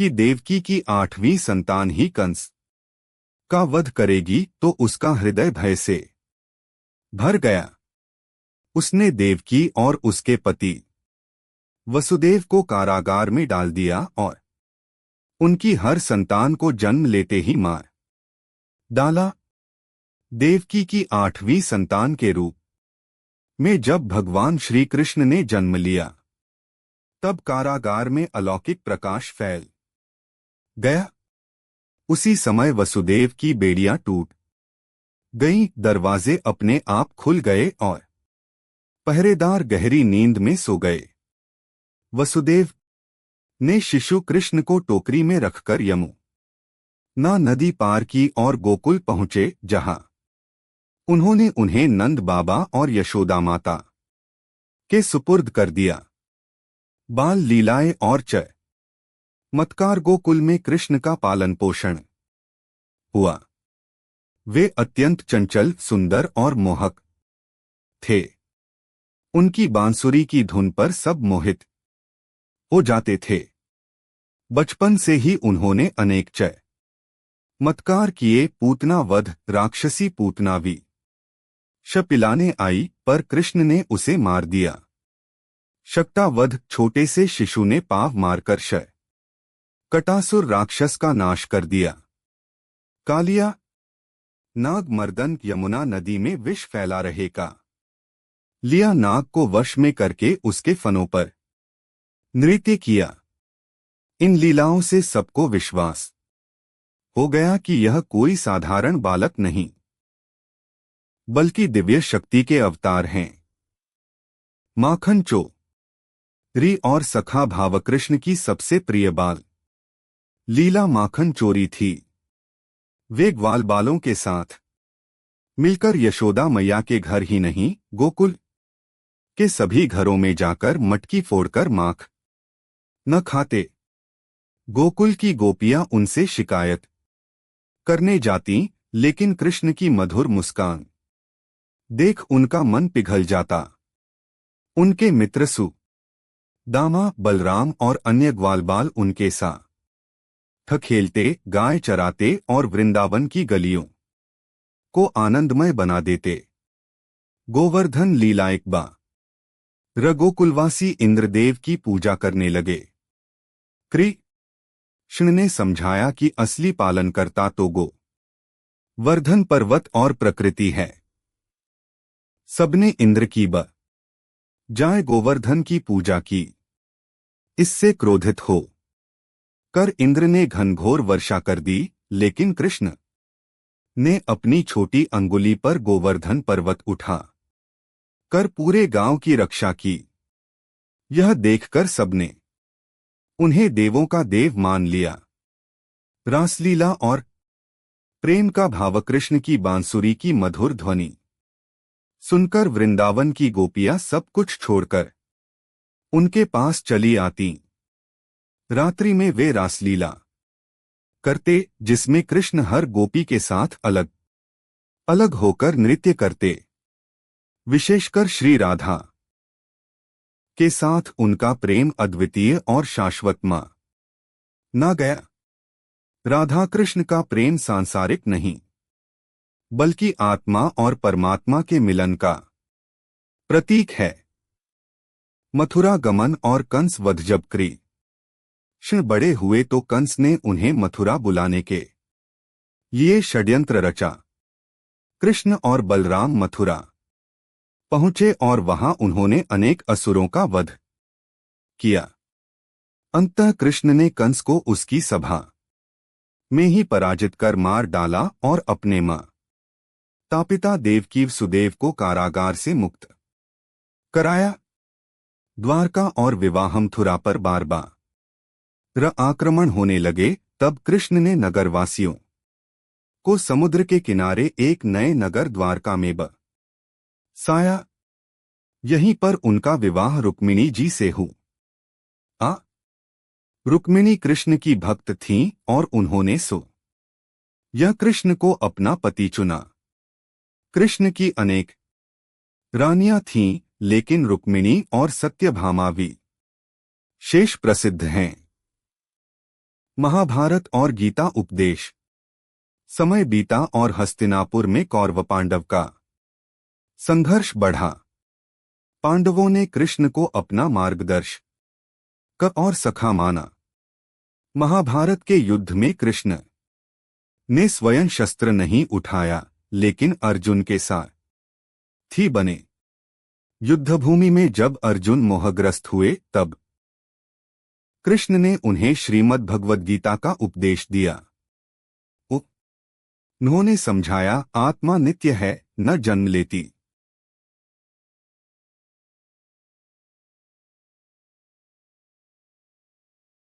कि देवकी की 8वीं संतान ही कंस का वध करेगी तो उसका हृदय भय से भर गया। उसने देवकी और उसके पति वसुदेव को कारागार में डाल दिया और उनकी हर संतान को जन्म लेते ही मार डाला। देवकी की 8वीं संतान के रूप में जब भगवान श्री कृष्ण ने जन्म लिया तब कारागार में अलौकिक प्रकाश फैल गया। उसी समय वसुदेव की बेड़ियां टूट गईं, दरवाजे अपने आप खुल गए और पहरेदार गहरी नींद में सो गए। वसुदेव ने शिशु कृष्ण को टोकरी में रखकर यमुना नदी पार की और गोकुल पहुंचे, जहां उन्होंने उन्हें नंद बाबा और यशोदा माता के सुपुर्द कर दिया। बाल लीलाएं और चमत्कार गोकुल में कृष्ण का पालन पोषण हुआ। वे अत्यंत चंचल, सुंदर और मोहक थे। उनकी बांसुरी की धुन पर सब मोहित हो जाते थे। बचपन से ही उन्होंने अनेक चमत्कार किए। पूतना वध, राक्षसी पूतनावी पिलाने आई पर कृष्ण ने उसे मार दिया। शक्ता वध, छोटे से शिशु ने पाव मारकर कटासुर राक्षस का नाश कर दिया। कालिया नाग मर्दन, यमुना नदी में विष फैला रहे का लिया नाग को वश में करके उसके फनों पर नृत्य किया। इन लीलाओं से सबको विश्वास हो गया कि यह कोई साधारण बालक नहीं बल्कि दिव्य शक्ति के अवतार हैं। माखन चोरी और सखा भावकृष्ण की सबसे प्रिय बाल लीला माखन चोरी थी। वे ग्वाल बालों के साथ मिलकर यशोदा मैया के घर ही नहीं, गोकुल के सभी घरों में जाकर मटकी फोड़कर माख न खाते। गोकुल की गोपियां उनसे शिकायत करने जाती, लेकिन कृष्ण की मधुर मुस्कान देख उनका मन पिघल जाता। उनके मित्र सुदामा, बलराम और अन्य ग्वालबाल उनके साथ खेलते, गाय चराते और वृंदावन की गलियों को आनंदमय बना देते। गोवर्धन लीलाएं गोकुलवासी इंद्रदेव की पूजा करने लगे। कृष्ण ने समझाया कि असली पालनकर्ता तो गोवर्धन पर्वत और प्रकृति है। सबने इंद्र की बजाय गोवर्धन की पूजा की। इससे क्रोधित हो कर इंद्र ने घनघोर वर्षा कर दी, लेकिन कृष्ण ने अपनी छोटी अंगुली पर गोवर्धन पर्वत उठा कर पूरे गांव की रक्षा की। यह देखकर सबने उन्हें देवों का देव मान लिया। रासलीला और प्रेम का भाव, कृष्ण की बांसुरी की मधुर ध्वनि सुनकर वृंदावन की गोपियां सब कुछ छोड़कर उनके पास चली आती। रात्रि में वे रासलीला करते, जिसमें कृष्ण हर गोपी के साथ अलग अलग होकर नृत्य करते। विशेषकर श्री राधा के साथ उनका प्रेम अद्वितीय और शाश्वत माना गया। राधा कृष्ण का प्रेम सांसारिक नहीं बल्कि आत्मा और परमात्मा के मिलन का प्रतीक है। मथुरा गमन और कंस वध, जब कृष्ण बड़े हुए तो कंस ने उन्हें मथुरा बुलाने के लिए षड्यंत्र रचा। कृष्ण और बलराम मथुरा पहुंचे और वहां उन्होंने अनेक असुरों का वध किया। अंततः कृष्ण ने कंस को उसकी सभा में ही पराजित कर मार डाला और अपने तापिता देवकी सुदेव को कारागार से मुक्त कराया। द्वारका और विवाह मथुरा पर बार बार आक्रमण होने लगे। तब कृष्ण ने नगरवासियों को समुद्र के किनारे एक नए नगर द्वारका में बसाया। यहीं पर उनका विवाह रुक्मिणी जी से हुआ। रुक्मिणी कृष्ण की भक्त थीं और उन्होंने यह कृष्ण को अपना पति चुना। कृष्ण की अनेक रानियां थीं, लेकिन रुक्मिणी और सत्यभामा शेष प्रसिद्ध हैं। महाभारत और गीता उपदेश। समय बीता और हस्तिनापुर में कौरव पांडव का संघर्ष बढ़ा। पांडवों ने कृष्ण को अपना मार्गदर्शक और सखा माना। महाभारत के युद्ध में कृष्ण ने स्वयं शस्त्र नहीं उठाया, लेकिन अर्जुन के सारथी बने। युद्धभूमि में जब अर्जुन मोहग्रस्त हुए, तब कृष्ण ने उन्हें श्रीमद् भगवद गीता का उपदेश दिया। उन्होंने समझाया, आत्मा नित्य है, न जन्म लेती।